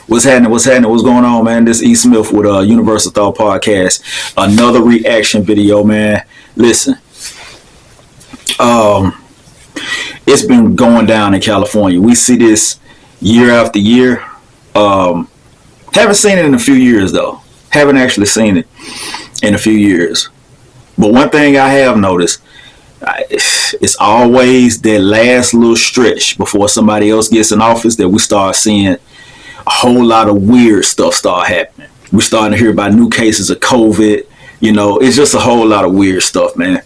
What's happening? What's happening? What's going on, man? This E. Smith with Universal Thought Podcast. Another reaction video, man. Listen, it's been going down in California. We see this year after year. Haven't seen it in a few years, though. Haven't actually seen it in a few years. But one thing I have noticed, it's always that last little stretch before somebody else gets in office that we start seeing a whole lot of weird stuff start happening. We're starting to hear about new cases of COVID. You know, it's just a whole lot of weird stuff, man.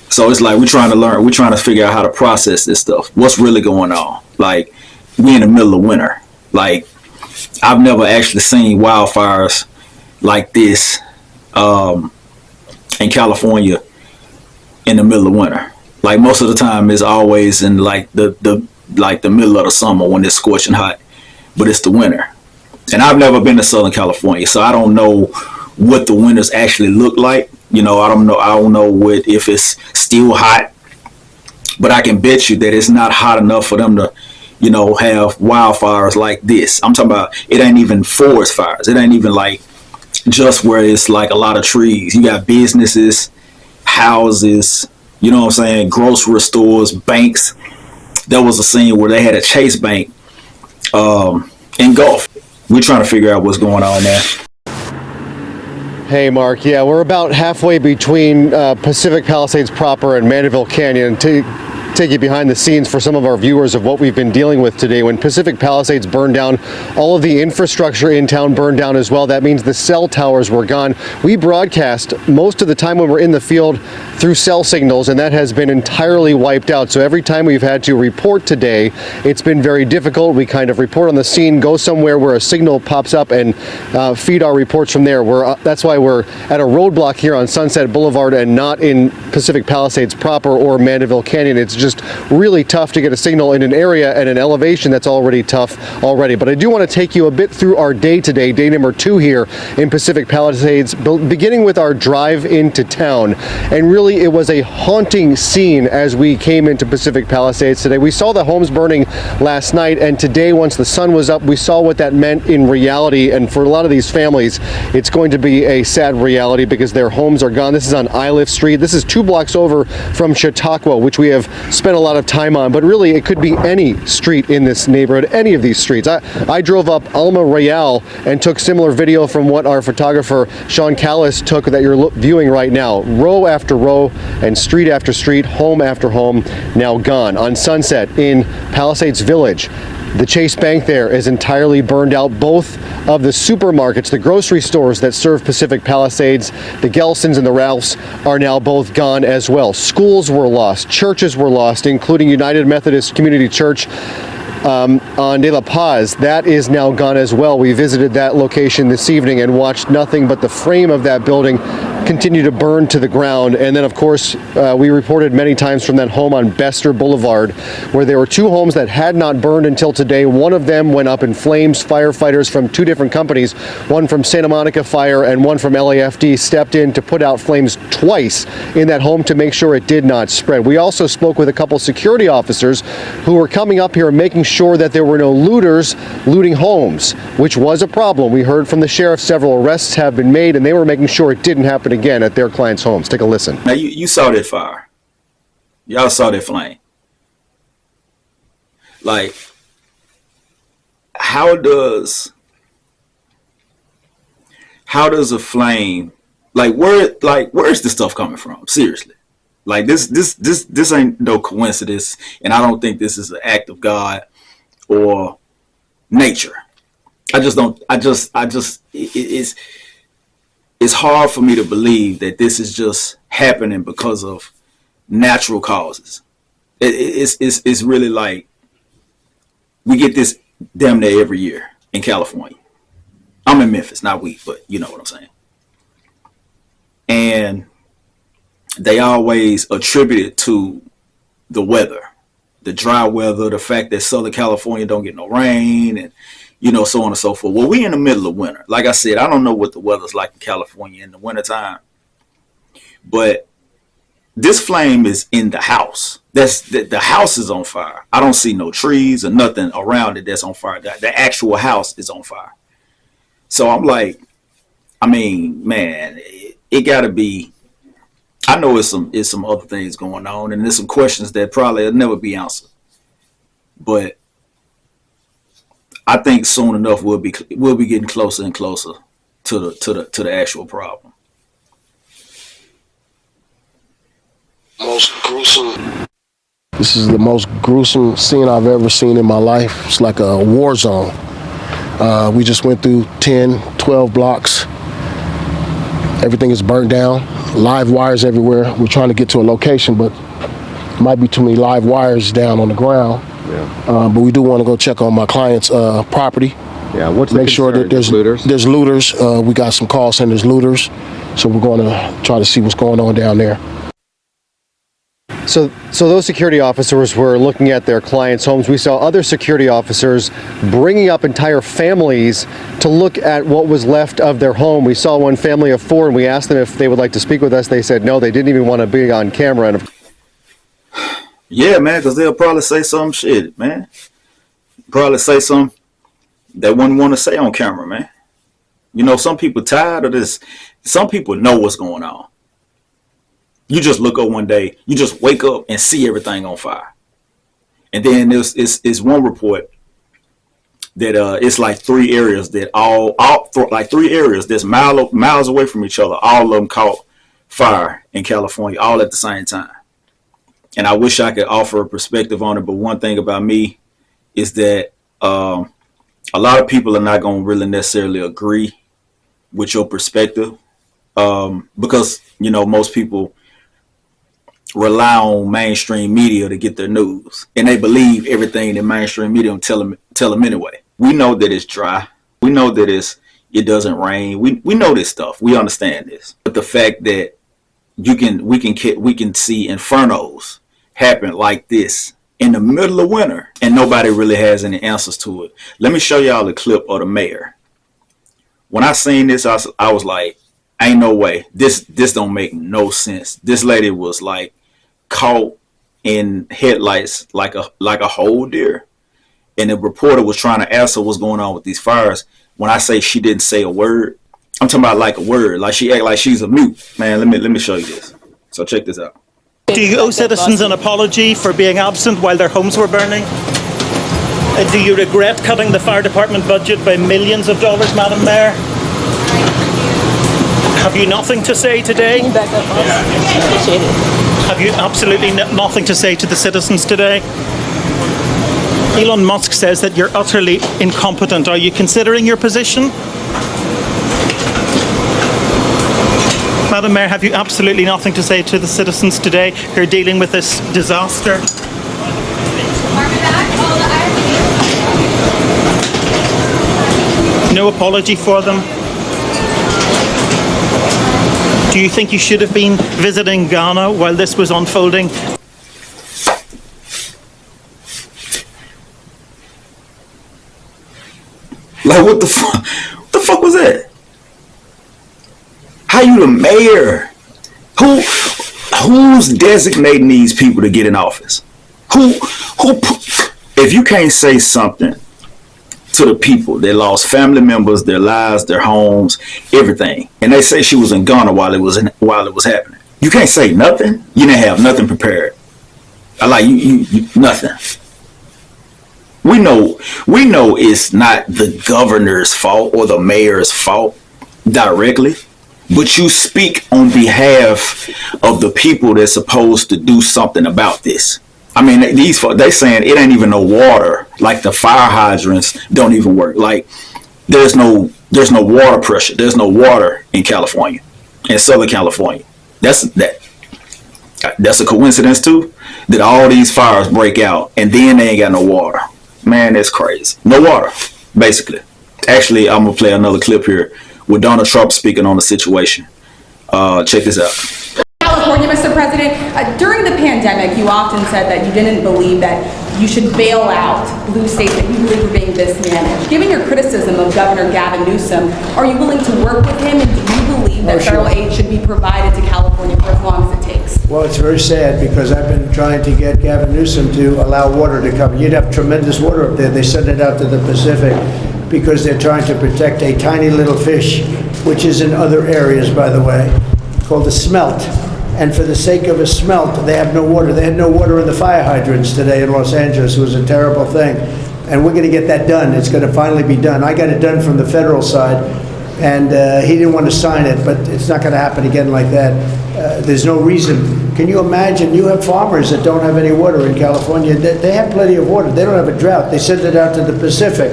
So it's like we're trying to learn. We're trying to figure out how to process this stuff. What's really going on? Like, we in the middle of winter. Like, I've never actually seen wildfires like this in California in the middle of winter. Like, most of the time it's always in like the middle of the summer when it's scorching hot. But it's the winter. And I've never been to Southern California, so I don't know what the winters actually look like. You know, I don't know what, if it's still hot. But I can bet you that it's not hot enough for them to, you know, have wildfires like this. I'm talking about, it ain't even forest fires. It ain't even like just where it's like a lot of trees. You got businesses, houses, you know what I'm saying, grocery stores, banks. There was a scene where they had a Chase Bank engulfed. We're trying to figure out what's going on there. Hey, Mark. Yeah, we're about halfway between Pacific Palisades proper and Mandeville Canyon. Take you behind the scenes for some of our viewers of what we've been dealing with today. When Pacific Palisades burned down, all of the infrastructure in town burned down as well. That means the cell towers were gone. We broadcast most of the time when we're in the field through cell signals, and that has been entirely wiped out. So every time we've had to report today, it's been very difficult. We kind of report on the scene, go somewhere where a signal pops up, and feed our reports from there. That's why we're at a roadblock here on Sunset Boulevard and not in Pacific Palisades proper or Mandeville Canyon. It's just really tough to get a signal in an area at an elevation that's already tough already. But I do want to take you a bit through our day today, day number 2 here in Pacific Palisades, beginning with our drive into town. And really, it was a haunting scene as we came into Pacific Palisades today. We saw the homes burning last night, and today, once the sun was up, we saw what that meant in reality. And for a lot of these families, it's going to be a sad reality because their homes are gone. This is on Iliff Street. This is 2 blocks over from Chautauqua, which we have spent a lot of time on, but really it could be any street in this neighborhood, any of these streets. I drove up Alma Royale and took similar video from what our photographer Sean Callis took that you're viewing right now. Row after row and street after street, home after home, now gone. On Sunset in Palisades Village, the Chase Bank there is entirely burned out. Both of the supermarkets, the grocery stores that serve Pacific Palisades, the Gelsons and the Ralphs, are now both gone as well. Schools were lost. Churches were lost, including United Methodist Community Church on De La Paz. That is now gone as well. We visited that location this evening and watched nothing but the frame of that building continue to burn to the ground. And then, of course, we reported many times from that home on Bester Boulevard, where there were 2 homes that had not burned until today. One of them went up in flames. Firefighters from 2 different companies, one from Santa Monica Fire and one from LAFD, stepped in to put out flames twice in that home to make sure it did not spread. We also spoke with a couple security officers who were coming up here and making sure that there were no looters looting homes, which was a problem. We heard from the sheriff several arrests have been made, and they were making sure it didn't happen again at their clients' homes. Take a listen. Now, you saw that fire. Y'all saw that flame. Like, how does a flame, where's this stuff coming from? Seriously. Like, this ain't no coincidence, and I don't think this is an act of God or nature. It's hard for me to believe that this is just happening because of natural causes. It's really like we get this damn near every year in California. I'm in Memphis, not we, but you know what I'm saying. And they always attribute it to the weather, the dry weather, the fact that Southern California don't get no rain, and you know, so on and so forth. Well, we in the middle of winter. Like I said, I don't know what the weather's like in California in the wintertime, but this flame is in the house. The house is on fire. I don't see no trees or nothing around it that's on fire. The actual house is on fire. So I'm like, I mean, man, it gotta be. I know it's some other things going on, and there's some questions that probably will never be answered. But I think soon enough we'll be getting closer and closer to the actual problem. Most gruesome. This is the most gruesome scene I've ever seen in my life. It's like a war zone. We just went through 10, 12 blocks. Everything is burnt down. Live wires everywhere. We're trying to get to a location, but might be too many live wires down on the ground. Yeah. But we do want to go check on my client's property. Yeah. What's make sure that there's looters? There's looters. We got some calls saying there's looters, so we're going to try to see what's going on down there. So those security officers were looking at their clients' homes. We saw other security officers bringing up entire families to look at what was left of their home. We saw one family of 4, and we asked them if they would like to speak with us. They said no, they didn't even want to be on camera. And yeah, man, because they'll probably say some shit, man. Probably say something they wouldn't want to say on camera, man. You know, some people tired of this. Some people know what's going on. You just look up one day, you just wake up and see everything on fire. And then there's one report that it's like 3 areas that like 3 areas that's miles away from each other. All of them caught fire in California, all at the same time. And I wish I could offer a perspective on it, but one thing about me is that a lot of people are not going to really necessarily agree with your perspective because, you know, most people rely on mainstream media to get their news, and they believe everything that mainstream media tell them anyway. We know that it's dry. We know that it doesn't rain. We know this stuff. We understand this. But the fact that we can see infernos happen like this in the middle of winter, and nobody really has any answers to it. Let me show y'all a clip of the mayor. When I seen this, I was like, ain't no way. This don't make no sense. This lady was like caught in headlights like a whole deer. And the reporter was trying to ask her what's going on with these fires. When I say she didn't say a word, I'm talking about like a word. Like she act like she's a mute. Man, let me show you this. So check this out. Do you owe citizens an apology for being absent while their homes were burning? Do you regret cutting the fire department budget by millions of dollars, Madam Mayor? Have you nothing to say today? Have you absolutely nothing to say to the citizens today? Elon Musk says that you're utterly incompetent. Are you considering your position? Madam Mayor, have you absolutely nothing to say to the citizens today who are dealing with this disaster? No apology for them? Do you think you should have been visiting Ghana while this was unfolding? Like, what the fuck? What the fuck was that? How you the mayor? Who's designating these people to get in office? Who? If you can't say something to the people that lost family members, their lives, their homes, everything, and they say she was in Ghana while it was happening, you can't say nothing. You didn't have nothing prepared. You nothing. We know it's not the governor's fault or the mayor's fault directly, but you speak on behalf of the people that's supposed to do something about this. I mean, they saying it ain't even no water. Like the fire hydrants don't even work. Like there's no water pressure. There's no water in California, in Southern California. That's a coincidence too, that all these fires break out and then they ain't got no water. Man, that's crazy. No water, basically. Actually, I'm gonna play another clip here with Donald Trump speaking on the situation. Check this out. California, Mr. President. During the pandemic, you often said that you didn't believe that you should bail out blue states that you believe were being mismanaged. Given your criticism of Governor Gavin Newsom, are you willing to work with him, and do you believe that federal aid should be provided to California for as long as it takes? Well, it's very sad because I've been trying to get Gavin Newsom to allow water to come. You'd have tremendous water up there. They send it out to the Pacific because they're trying to protect a tiny little fish, which is in other areas, by the way, called a smelt. And for the sake of a smelt, they have no water. They had no water in the fire hydrants today in Los Angeles. It was a terrible thing. And we're going to get that done. It's going to finally be done. I got it done from the federal side, and he didn't want to sign it, but it's not going to happen again like that. There's no reason. Can you imagine? You have farmers that don't have any water in California. They have plenty of water. They don't have a drought. They send it out to the Pacific,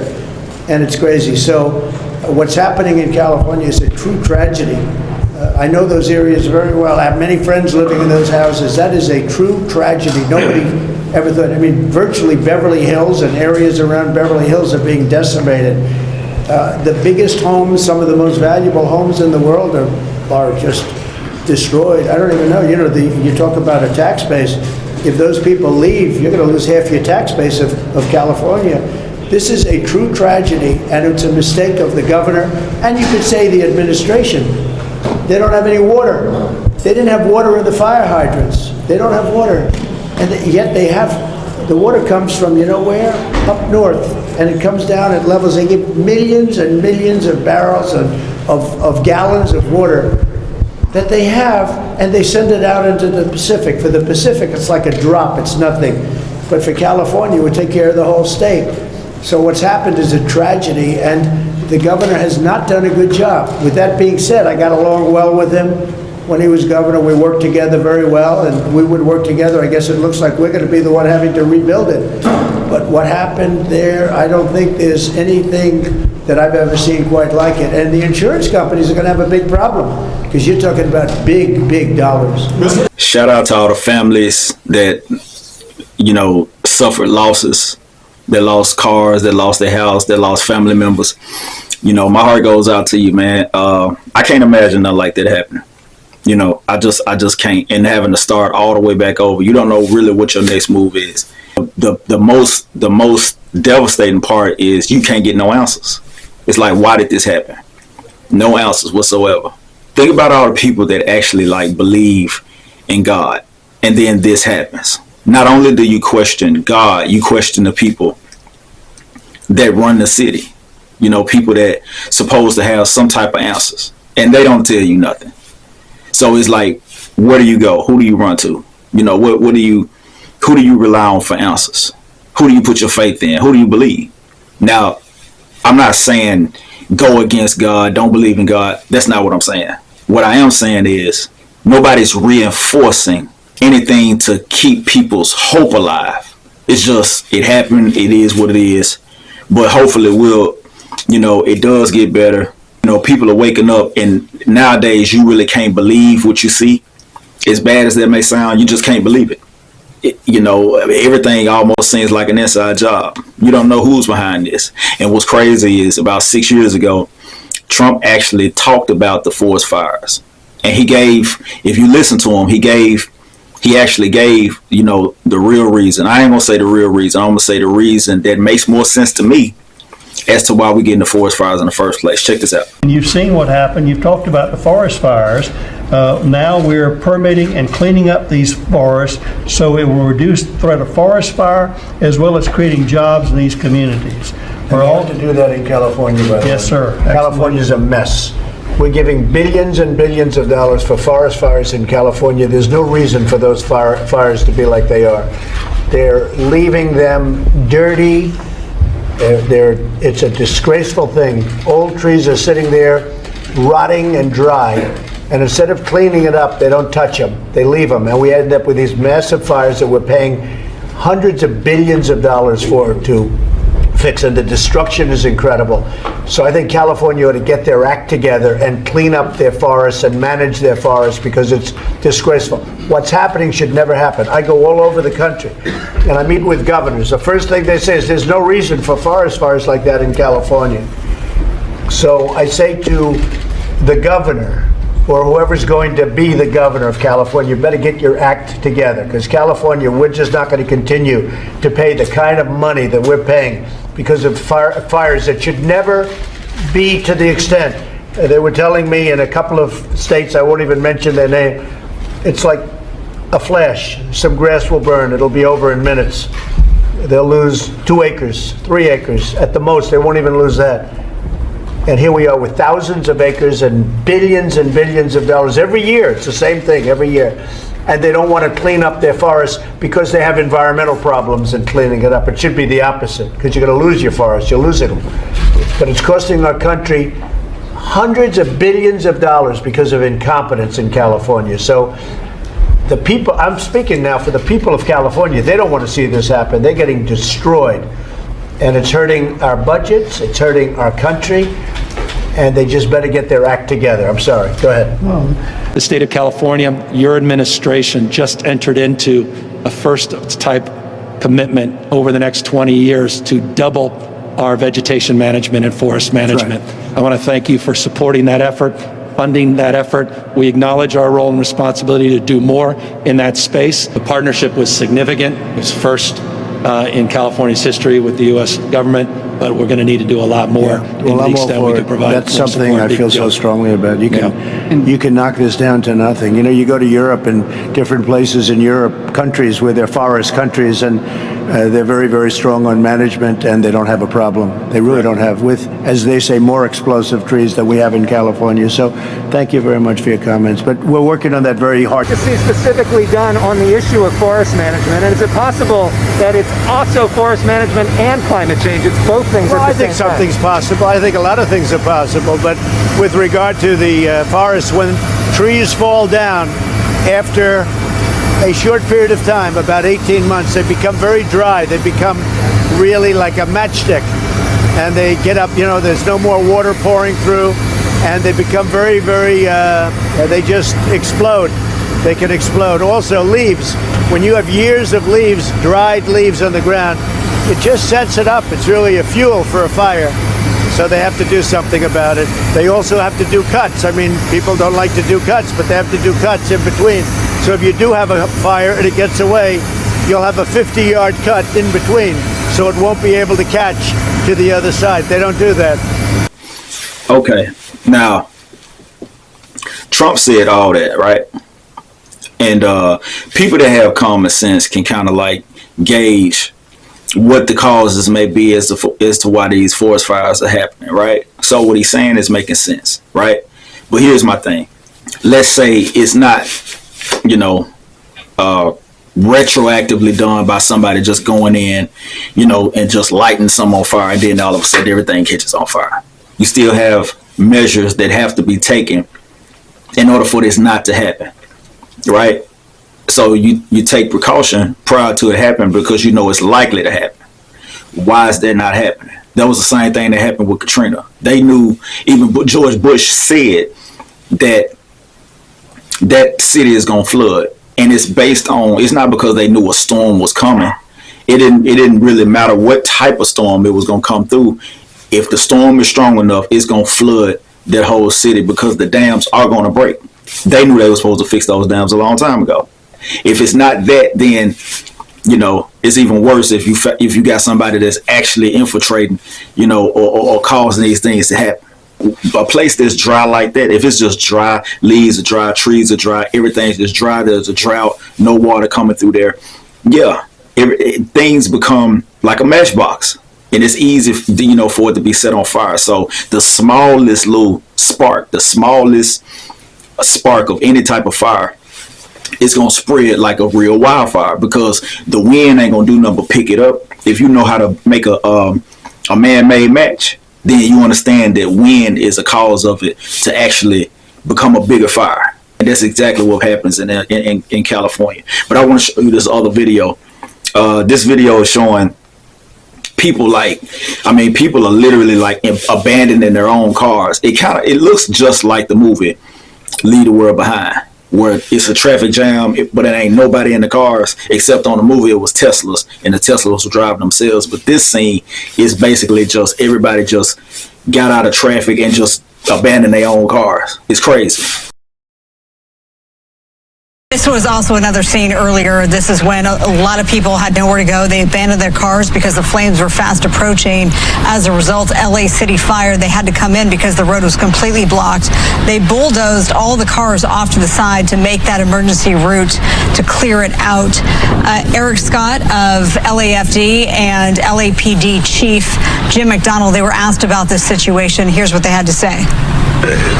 and it's crazy. So what's happening in California is a true tragedy. I know those areas very well. I have many friends living in those houses. That is a true tragedy. Nobody ever thought. I mean, virtually Beverly Hills and areas around Beverly Hills are being decimated. The biggest homes, some of the most valuable homes in the world are just destroyed. I don't even know. You know, you talk about a tax base. If those people leave, you're going to lose half your tax base of California. This is a true tragedy, and it's a mistake of the governor, and you could say the administration. They don't have any water. They didn't have water in the fire hydrants. They don't have water. And yet they have, the water comes from, you know where? Up north. And it comes down at levels, they give millions and millions of barrels of gallons of water that they have, and they send it out into the Pacific. For the Pacific, it's like a drop, it's nothing. But for California, it would take care of the whole state. So what's happened is a tragedy, and the governor has not done a good job. With that being said, I got along well with him when he was governor. We worked together very well, and we would work together. I guess it looks like we're going to be the one having to rebuild it. But what happened there, I don't think there's anything that I've ever seen quite like it. And the insurance companies are going to have a big problem because you're talking about big, big dollars. Shout out to all the families that, you know, suffered losses. That lost cars, that lost their house, that lost family members. You know, my heart goes out to you, man. I can't imagine nothing like that happening. You know, I just can't. And having to start all the way back over. You don't know really what your next move is. The most devastating part is you can't get no answers. It's like, why did this happen? No answers whatsoever. Think about all the people that actually like believe in God, and then this happens. Not only do you question God, you question the people that run the city. You know, people that supposed to have some type of answers, and they don't tell you nothing. So it's like, where do you go? Who do you run to? You know, who do you rely on for answers? Who do you put your faith in? Who do you believe? Now, I'm not saying go against God, don't believe in God. That's not what I'm saying. What I am saying is nobody's reinforcing anything to keep people's hope alive. It's just, it happened, it is what it is. But hopefully it does get better. You know, people are waking up, and nowadays you really can't believe what you see. As bad as that may sound, you just can't believe it. You know, everything almost seems like an inside job. You don't know who's behind this. And what's crazy is about 6 years ago, Trump actually talked about the forest fires. And he gave, if you listen to him, he actually gave, you know, the real reason. I ain't gonna say the real reason. I'm gonna say the reason that makes more sense to me as to why we get into forest fires in the first place. Check this out. You've seen what happened. You've talked about the forest fires. Now we're permitting and cleaning up these forests so it will reduce the threat of forest fire as well as creating jobs in these communities. We're all to do that in California, by the way. Yes, sir. California's a mess. We're giving billions and billions of dollars for forest fires in California. There's no reason for those fires to be like they are. They're leaving them dirty. It's a disgraceful thing. Old trees are sitting there rotting and dry, and instead of cleaning it up, they don't touch them. They leave them, and we end up with these massive fires that we're paying hundreds of billions of dollars to fix, and the destruction is incredible. So I think California ought to get their act together and clean up their forests and manage their forests because it's disgraceful. What's happening should never happen. I go all over the country and I meet with governors. The first thing they say is there's no reason for forest fires like that in California. So I say to the governor, or whoever's going to be the governor of California, you better get your act together, because California, we're just not going to continue to pay the kind of money that we're paying because of fires that should never be to the extent. They were telling me in a couple of states, I won't even mention their name, it's like a flash. Some grass will burn. It'll be over in minutes. They'll lose 2 acres, 3 acres at the most. They won't even lose that. And here we are with thousands of acres and billions of dollars every year. It's the same thing every year. And they don't want to clean up their forests because they have environmental problems in cleaning it up. It should be the opposite, because you're going to lose your forests. You're losing them. But it's costing our country hundreds of billions of dollars because of incompetence in California. So the people, I'm speaking now for the people of California, they don't want to see this happen. They're getting destroyed. And it's hurting our budgets, it's hurting our country, and they just better get their act together. I'm sorry, go ahead. The state of California, your administration just entered into a first-type commitment over the next 20 years to double our vegetation management and forest management. Right. I want to thank you for supporting that effort, funding that effort. We acknowledge our role and responsibility to do more in that space. The partnership was significant. It was first in California's history with the U.S. government, but we're going to need to do a lot more in the extent we can provide. That's something I feel so strongly about. You can knock this down to nothing. You know, you go to Europe and different places in Europe, countries where they're forest countries, and they're very, very strong on management, and they don't have a problem. They really don't have, with, as they say, more explosive trees than we have in California. So thank you very much for your comments. But we're working on that very hard. To see specifically done on the issue of forest management, and is it possible that it's also forest management and climate change? It's both things well, at the I think same time. something's possible. I think a lot of things are possible. But with regard to the forests, when trees fall down after a short period of time, about 18 months, they become very dry. They become really like a matchstick. And they get up, you know, there's no more water pouring through. And they become very, very, they just explode. They can explode. Also, leaves. When you have years of leaves, dried leaves on the ground, it just sets it up. It's really a fuel for a fire. So they have to do something about it. They also have to do cuts. I mean, people don't like to do cuts, but they have to do cuts in between. So if you do have a fire and it gets away, you'll have a 50-yard cut in between, so it won't be able to catch to the other side. They don't do that. Okay, now, Trump said all that, right? And people that have common sense can kind of like gauge what the causes may be as to why these forest fires are happening, right? So what he's saying is making sense, right? But here's my thing. Let's say it's not, you know, retroactively done by somebody just going in, you know, and just lighting some on fire, and then all of a sudden everything catches on fire. You still have measures that have to be taken in order for this not to happen, right? So you take precaution prior to it happening because you know it's likely to happen. Why is that not happening? That was the same thing that happened with Katrina. They knew, even George Bush said that that city is going to flood. And it's based on, it's not because they knew a storm was coming. It didn't really matter what type of storm it was going to come through. If the storm is strong enough, it's going to flood that whole city because the dams are going to break. They knew they were supposed to fix those dams a long time ago. If it's not that, then, you know, it's even worse if you got somebody that's actually infiltrating, you know, or causing these things to happen. A place that's dry like that, if it's just dry, leaves are dry, trees are dry, everything's just dry, there's a drought, no water coming through there, yeah, things become like a matchbox, and it's easy, you know, for it to be set on fire. So the smallest little spark, the smallest spark of any type of fire, it's gonna spread like a real wildfire because the wind ain't gonna do nothing but pick it up. If you know how to make a man-made match, then you understand that wind is a cause of it to actually become a bigger fire. And that's exactly what happens in California. But I want to show you this other video. This video is showing people people are literally like abandoning their own cars. It looks just like the movie Leave the World Behind, where it's a traffic jam, but it ain't nobody in the cars, except on the movie it was Teslas, and the Teslas were driving themselves. But this scene is basically just everybody just got out of traffic and just abandoned their own cars. It's crazy. This was also another scene earlier. This is when a lot of people had nowhere to go. They abandoned their cars because the flames were fast approaching. As a result, LA City Fire, they had to come in because the road was completely blocked. They bulldozed all the cars off to the side to make that emergency route to clear it out. Eric Scott of LAFD and LAPD Chief Jim McDonald, they were asked about this situation. Here's what they had to say.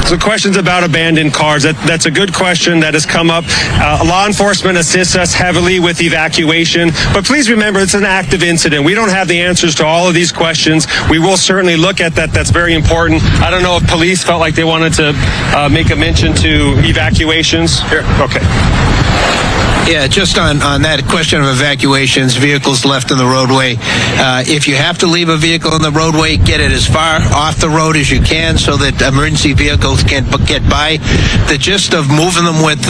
So questions about abandoned cars, that's a good question that has come up. Law enforcement assists us heavily with evacuation, but please remember it's an active incident. We don't have the answers to all of these questions. We will certainly look at that. That's very important. I don't know if police felt like they wanted to make a mention to evacuations. Here. Okay. Yeah, just on that question of evacuations, vehicles left in the roadway. If you have to leave a vehicle in the roadway, get it as far off the road as you can so that emergency vehicles can't get by. The gist of moving them with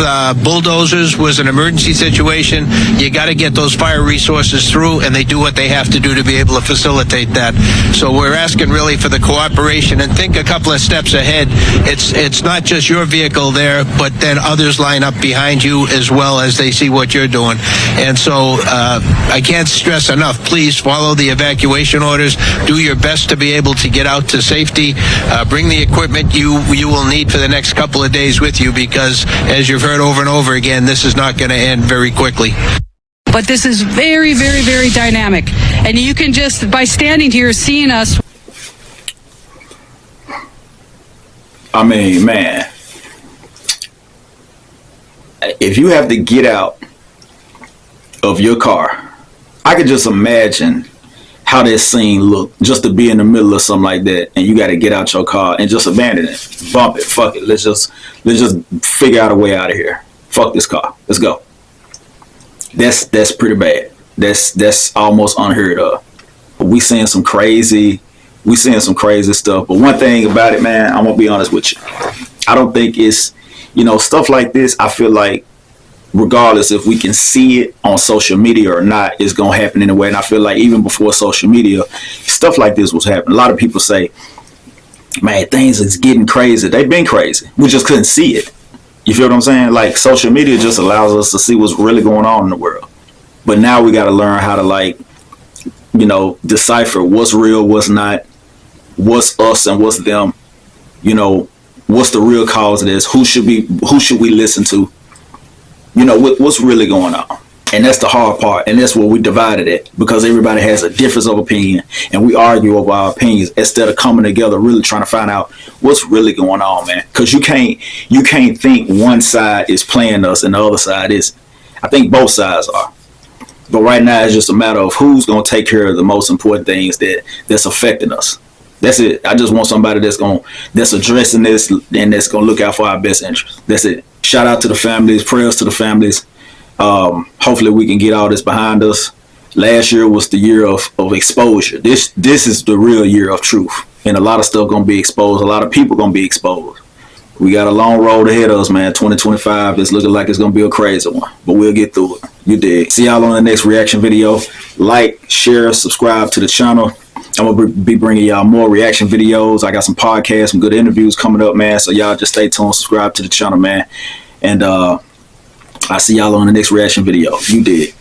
bulldozers was an emergency situation. You got to get those fire resources through, and they do what they have to do to be able to facilitate that. So we're asking really for the cooperation, and think a couple of steps ahead. It's not just your vehicle there, but then others line up behind you as well as they see what you're doing. And so I can't stress enough, please follow the evacuation orders. Do your best to be able to get out to safety. Bring the equipment you will need for the next couple of days with you, because as you've heard over and over again, this is not going to end very quickly. But this is very, very, very dynamic. And you can just, by standing here, seeing us. I mean, man, if you have to get out of your car, I could just imagine how that scene looked, just to be in the middle of something like that, and you got to get out your car and just abandon it, bump it, fuck it. Let's just figure out a way out of here. Fuck this car. Let's go. That's pretty bad. That's almost unheard of. We seeing some crazy stuff. But one thing about it, man, I'm gonna be honest with you. I don't think it's, stuff like this. I feel like regardless if we can see it on social media or not, it's going to happen anyway. And I feel like even before social media, stuff like this was happening. A lot of people say, man, things is getting crazy. They've been crazy. We just couldn't see it. You feel what I'm saying? Like, social media just allows us to see what's really going on in the world. But now we got to learn how to, decipher what's real, what's not, what's us and what's them. What's the real cause of this? Who should we listen to? What's really going on? And that's the hard part. And that's where we divided it, because everybody has a difference of opinion and we argue over our opinions instead of coming together, really trying to find out what's really going on, man. Because you can't think one side is playing us and the other side is. I think both sides are. But right now it's just a matter of who's going to take care of the most important things that's affecting us. That's it. I just want somebody that's addressing this and that's gonna look out for our best interest. That's it. Shout out to the families. Prayers to the families. Hopefully we can get all this behind us. Last year was the year of exposure. This is the real year of truth, and a lot of stuff gonna be exposed. A lot of people gonna be exposed. We got a long road ahead of us, man. 2025 is looking like it's gonna be a crazy one, but we'll get through it. You dig? See y'all on the next reaction video. Like, share, subscribe to the channel. I'm going to be bringing y'all more reaction videos. I got some podcasts, some good interviews coming up, man. So y'all just stay tuned, subscribe to the channel, man. And I'll see y'all on the next reaction video. You did.